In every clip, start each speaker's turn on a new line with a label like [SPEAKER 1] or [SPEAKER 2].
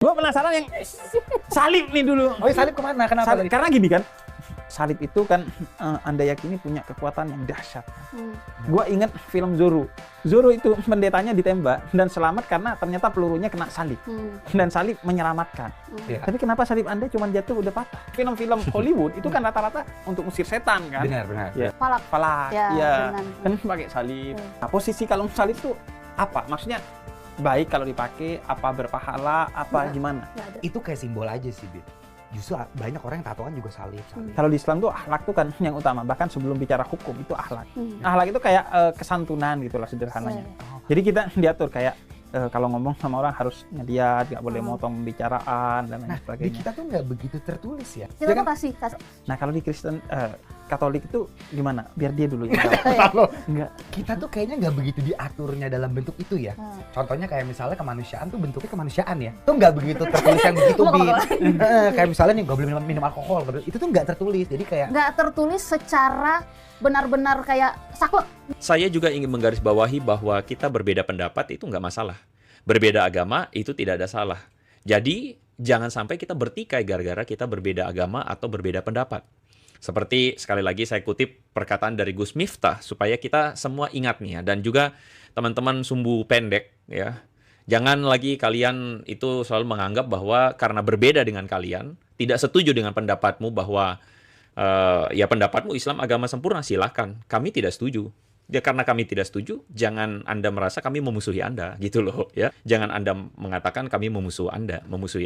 [SPEAKER 1] Gue penasaran yang salib nih dulu.
[SPEAKER 2] Oh, salib kemana? Kenapa?
[SPEAKER 1] Salib, karena gini kan, salib itu kan Anda yakini punya kekuatan yang dahsyat. Gue inget film Zorro. Zorro itu pendetanya ditembak dan selamat karena ternyata pelurunya kena salib. Dan salib menyelamatkan. Tapi kenapa salib Anda cuma jatuh udah patah? Film-film Hollywood itu kan rata-rata untuk usir setan kan?
[SPEAKER 2] Benar.
[SPEAKER 1] Ya.
[SPEAKER 3] Falak.
[SPEAKER 1] Ya,
[SPEAKER 3] benar.
[SPEAKER 1] kan pakai salib. Nah, posisi kalau salib itu apa? Maksudnya baik kalau dipakai, apa berpahala, apa gimana?
[SPEAKER 2] Itu kayak simbol aja sih, Bit. Justru banyak orang yang tatoan juga salib.
[SPEAKER 1] Kalau di Islam tuh akhlak tuh kan yang utama. Bahkan sebelum bicara hukum itu akhlak. Akhlak itu kayak kesantunan gitulah sederhananya. Jadi kita diatur kayak kalau ngomong sama orang harus ngediat, nggak boleh motong pembicaraan dan lain
[SPEAKER 2] Di
[SPEAKER 1] sebagainya.
[SPEAKER 2] kita tuh nggak begitu tertulis ya.
[SPEAKER 3] Kita tuh kasih.
[SPEAKER 1] Nah kalau di Kristen Katolik itu gimana? Biar dia dulu yang jawab. Enggak.
[SPEAKER 2] Kita tuh kayaknya nggak begitu diaturnya dalam bentuk itu ya. Contohnya kayak misalnya kemanusiaan tuh bentuknya kemanusiaan ya. Tuh nggak begitu tertulis yang begitu, Bit. Kayak misalnya nih nggak boleh minum alkohol. Itu tuh nggak tertulis. Jadi kayak
[SPEAKER 3] Nggak tertulis secara benar-benar kayak saklek.
[SPEAKER 4] Saya juga ingin menggarisbawahi bahwa kita berbeda pendapat itu nggak masalah. Berbeda agama itu tidak ada salah. Jadi jangan sampai kita bertikai gara-gara kita berbeda agama atau berbeda pendapat. Seperti sekali lagi saya kutip perkataan dari Gus Miftah supaya kita semua ingat nih ya, dan juga teman-teman sumbu pendek ya. Jangan lagi kalian itu selalu menganggap bahwa karena berbeda dengan kalian, tidak setuju dengan pendapatmu bahwa ya pendapatmu Islam agama sempurna, silakan. Kami tidak setuju. Ya karena kami tidak setuju, jangan Anda merasa kami memusuhi Anda gitu loh ya. Jangan Anda mengatakan kami memusuhi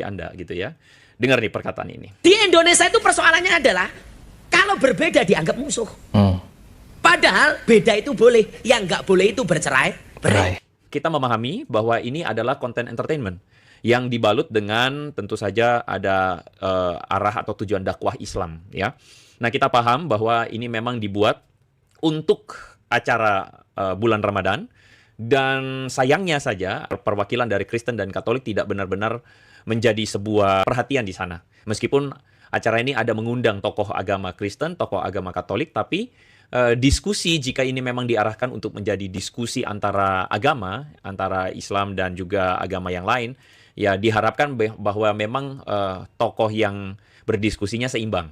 [SPEAKER 4] Anda gitu ya. Dengar nih perkataan ini.
[SPEAKER 5] Di Indonesia itu persoalannya adalah kalau berbeda dianggap musuh. Padahal beda itu boleh, yang nggak boleh itu bercerai.
[SPEAKER 4] Kita memahami bahwa ini adalah konten entertainment yang dibalut dengan tentu saja ada arah atau tujuan dakwah Islam ya. Nah, kita paham bahwa ini memang dibuat untuk acara bulan Ramadan, dan sayangnya saja perwakilan dari Kristen dan Katolik tidak benar-benar menjadi sebuah perhatian di sana. Meskipun acara ini ada mengundang tokoh agama Kristen, tokoh agama Katolik, tapi diskusi jika ini memang diarahkan untuk menjadi diskusi antara agama, antara Islam dan juga agama yang lain, ya diharapkan bahwa memang tokoh yang berdiskusinya seimbang.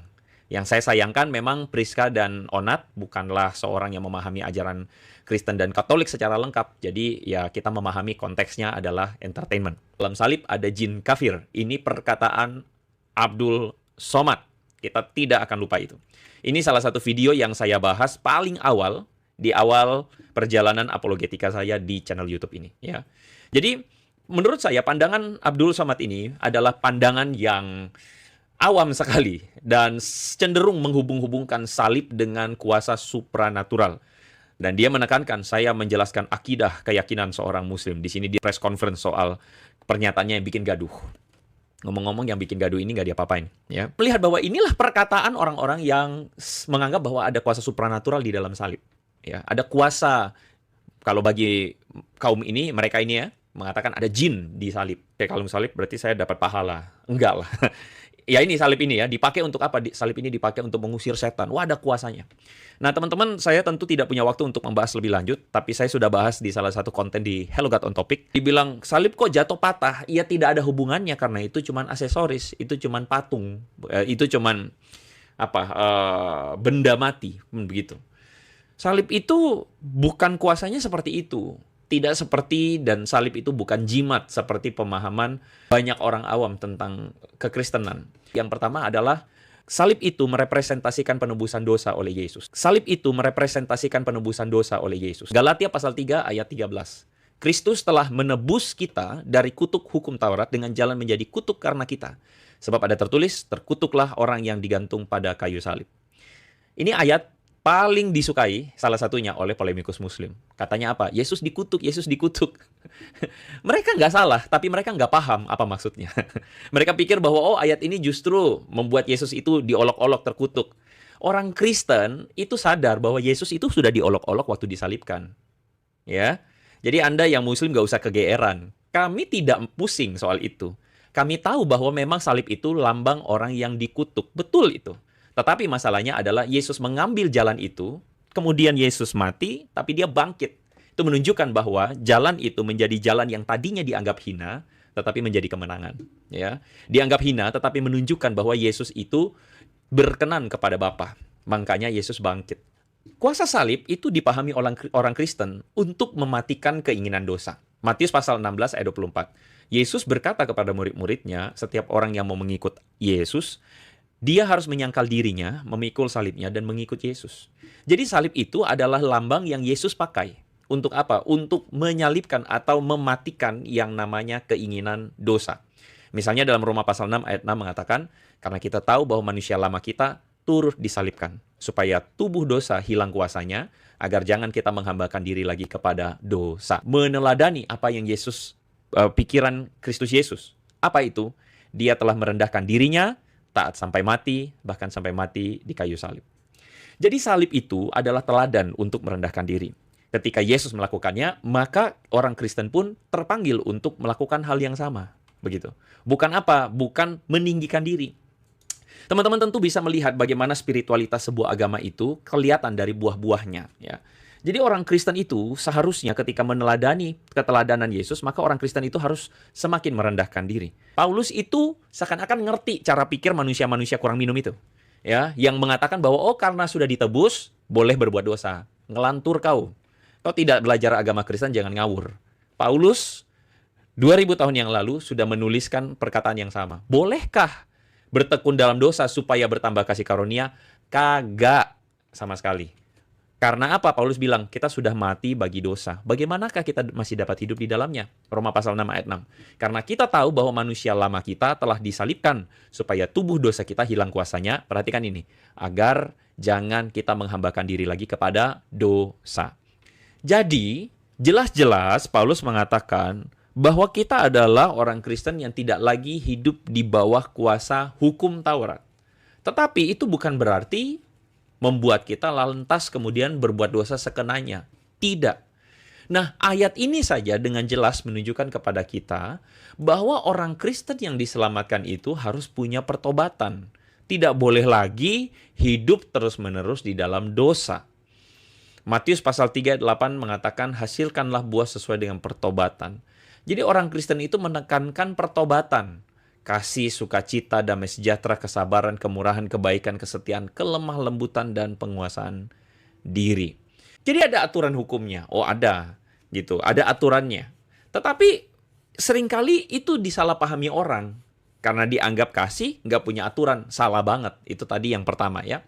[SPEAKER 4] Yang saya sayangkan memang Priska dan Onat bukanlah seorang yang memahami ajaran Kristen dan Katolik secara lengkap. Jadi ya kita memahami konteksnya adalah entertainment. Dalam salib ada jin kafir. Ini perkataan Abdul Somad. Kita tidak akan lupa itu. Ini salah satu video yang saya bahas paling awal, di awal perjalanan apologetika saya di channel YouTube ini. Ya. Jadi menurut saya pandangan Abdul Somad ini adalah pandangan yang awam sekali dan cenderung menghubung-hubungkan salib dengan kuasa supranatural. Dan dia menekankan saya menjelaskan akidah keyakinan seorang muslim. Di sini di press conference soal pernyataannya yang bikin gaduh. Ngomong-ngomong yang bikin gaduh ini nggak diapa-apain. Ya. Melihat bahwa inilah perkataan orang-orang yang menganggap bahwa ada kuasa supranatural di dalam salib. Ya. Ada kuasa, kalau bagi kaum ini, mereka ini ya, mengatakan ada jin di salib. Kayak kalau salib berarti saya dapat pahala. Enggak lah. Ya ini salib ini ya, dipakai untuk apa? Salib ini dipakai untuk mengusir setan. Wah, ada kuasanya. Nah, teman-teman, saya tentu tidak punya waktu untuk membahas lebih lanjut, tapi saya sudah bahas di salah satu konten di Hello God on Topic. Dibilang, salib kok jatuh patah? Ya tidak ada hubungannya karena itu cuman aksesoris, itu cuman patung, itu cuman benda mati, begitu. Salib itu bukan kuasanya seperti itu. Tidak seperti, dan salib itu bukan jimat seperti pemahaman banyak orang awam tentang kekristenan. Yang pertama adalah salib itu merepresentasikan penebusan dosa oleh Yesus. Salib itu merepresentasikan penebusan dosa oleh Yesus. Galatia pasal 3 ayat 13. Kristus telah menebus kita dari kutuk hukum Taurat dengan jalan menjadi kutuk karena kita. Sebab ada tertulis, terkutuklah orang yang digantung pada kayu salib. Ini ayat paling disukai salah satunya oleh polemikus muslim. Katanya apa? Yesus dikutuk, Yesus dikutuk. Mereka nggak salah, tapi mereka nggak paham apa maksudnya. Mereka pikir bahwa ayat ini justru membuat Yesus itu diolok-olok, terkutuk. Orang Kristen itu sadar bahwa Yesus itu sudah diolok-olok waktu disalibkan. Ya, jadi Anda yang muslim nggak usah kegeeran. Kami tidak pusing soal itu. Kami tahu bahwa memang salib itu lambang orang yang dikutuk. Betul itu. Tetapi masalahnya adalah Yesus mengambil jalan itu, kemudian Yesus mati, tapi dia bangkit. Itu menunjukkan bahwa jalan itu menjadi jalan yang tadinya dianggap hina, tetapi menjadi kemenangan. Ya, dianggap hina, tetapi menunjukkan bahwa Yesus itu berkenan kepada Bapa. Makanya Yesus bangkit. Kuasa salib itu dipahami orang Kristen untuk mematikan keinginan dosa. Matius pasal 16 ayat 24. Yesus berkata kepada murid-muridnya, setiap orang yang mau mengikut Yesus, dia harus menyangkal dirinya, memikul salibnya, dan mengikut Yesus. Jadi salib itu adalah lambang yang Yesus pakai. Untuk apa? Untuk menyalibkan atau mematikan yang namanya keinginan dosa. Misalnya dalam Roma pasal 6 ayat 6 mengatakan, karena kita tahu bahwa manusia lama kita turut disalibkan, supaya tubuh dosa hilang kuasanya, agar jangan kita menghambakan diri lagi kepada dosa. Meneladani apa yang pikiran Kristus Yesus. Apa itu? Dia telah merendahkan dirinya, taat sampai mati, bahkan sampai mati di kayu salib. Jadi salib itu adalah teladan untuk merendahkan diri. Ketika Yesus melakukannya, maka orang Kristen pun terpanggil untuk melakukan hal yang sama. Begitu. Bukan apa? Bukan meninggikan diri. Teman-teman tentu bisa melihat bagaimana spiritualitas sebuah agama itu kelihatan dari buah-buahnya. Ya. Jadi orang Kristen itu seharusnya ketika meneladani keteladanan Yesus, maka orang Kristen itu harus semakin merendahkan diri. Paulus itu seakan-akan ngerti cara pikir manusia-manusia kurang minum itu. Ya, yang mengatakan bahwa karena sudah ditebus, boleh berbuat dosa. Ngelantur kau. Kau tidak belajar agama Kristen, jangan ngawur. Paulus 2000 tahun yang lalu sudah menuliskan perkataan yang sama. Bolehkah bertekun dalam dosa supaya bertambah kasih karunia? Kagak sama sekali. Karena apa? Paulus bilang, kita sudah mati bagi dosa. Bagaimanakah kita masih dapat hidup di dalamnya? Roma pasal 6 ayat 6. Karena kita tahu bahwa manusia lama kita telah disalibkan supaya tubuh dosa kita hilang kuasanya. Perhatikan ini. Agar jangan kita menghambakan diri lagi kepada dosa. Jadi, jelas-jelas Paulus mengatakan bahwa kita adalah orang Kristen yang tidak lagi hidup di bawah kuasa hukum Taurat. Tetapi itu bukan berarti membuat kita lantas kemudian berbuat dosa sekenanya. Tidak. Nah, ayat ini saja dengan jelas menunjukkan kepada kita bahwa orang Kristen yang diselamatkan itu harus punya pertobatan. Tidak boleh lagi hidup terus-menerus di dalam dosa. Matius pasal 3 ayat 8 mengatakan, hasilkanlah buah sesuai dengan pertobatan. Jadi orang Kristen itu menekankan pertobatan. Kasih, sukacita, damai sejahtera, kesabaran, kemurahan, kebaikan, kesetiaan, kelemah lembutan, dan penguasaan diri. Jadi ada aturan hukumnya. Oh ada, gitu. Ada aturannya. Tetapi seringkali itu disalahpahami orang. Karena dianggap kasih, nggak punya aturan. Salah banget. Itu tadi yang pertama ya.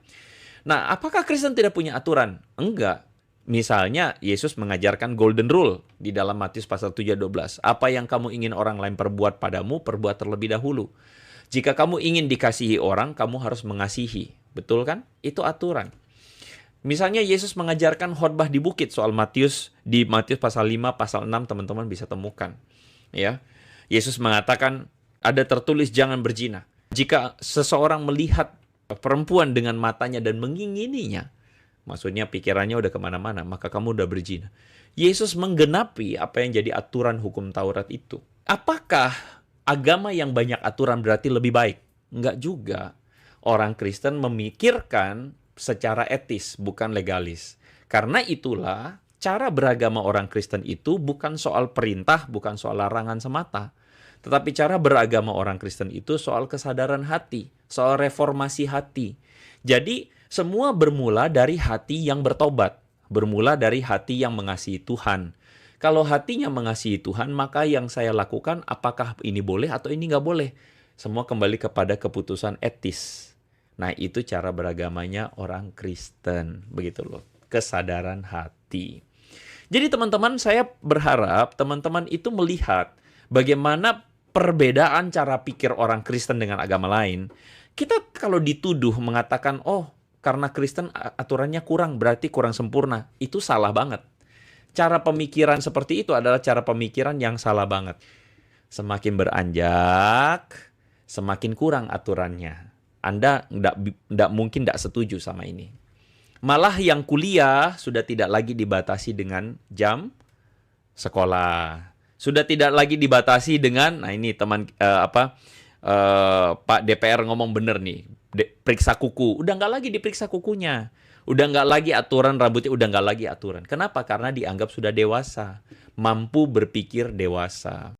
[SPEAKER 4] Nah, apakah Kristen tidak punya aturan? Enggak. Misalnya, Yesus mengajarkan golden rule di dalam Matius pasal 7 ayat 12. Apa yang kamu ingin orang lain perbuat padamu, perbuat terlebih dahulu. Jika kamu ingin dikasihi orang, kamu harus mengasihi. Betul kan? Itu aturan. Misalnya, Yesus mengajarkan khotbah di bukit soal di Matius pasal 5, pasal 6, teman-teman bisa temukan. Ya, Yesus mengatakan, ada tertulis jangan berzina. Jika seseorang melihat perempuan dengan matanya dan mengingininya, maksudnya pikirannya udah kemana-mana, maka kamu udah berzina. Yesus menggenapi apa yang jadi aturan hukum Taurat itu. Apakah agama yang banyak aturan berarti lebih baik? Enggak juga. Orang Kristen memikirkan secara etis, bukan legalis. Karena itulah cara beragama orang Kristen itu bukan soal perintah, bukan soal larangan semata. Tetapi cara beragama orang Kristen itu soal kesadaran hati, soal reformasi hati. Jadi semua bermula dari hati yang bertobat, bermula dari hati yang mengasihi Tuhan. Kalau hatinya mengasihi Tuhan, maka yang saya lakukan apakah ini boleh atau ini nggak boleh. Semua kembali kepada keputusan etis. Nah, itu cara beragamanya orang Kristen, begitu loh. Kesadaran hati. Jadi teman-teman, saya berharap teman-teman itu melihat bagaimana perbedaan cara pikir orang Kristen dengan agama lain. Kita kalau dituduh mengatakan, karena Kristen aturannya kurang, berarti kurang sempurna. Itu salah banget. Cara pemikiran seperti itu adalah cara pemikiran yang salah banget. Semakin beranjak, semakin kurang aturannya. Anda mungkin tidak setuju sama ini. Malah yang kuliah sudah tidak lagi dibatasi dengan jam sekolah. Sudah tidak lagi dibatasi dengan, nah ini teman Pak DPR ngomong bener nih, periksa kuku. Udah nggak lagi diperiksa kukunya. Udah nggak lagi aturan rambutnya, udah nggak lagi aturan. Kenapa? Karena dianggap sudah dewasa, mampu berpikir dewasa.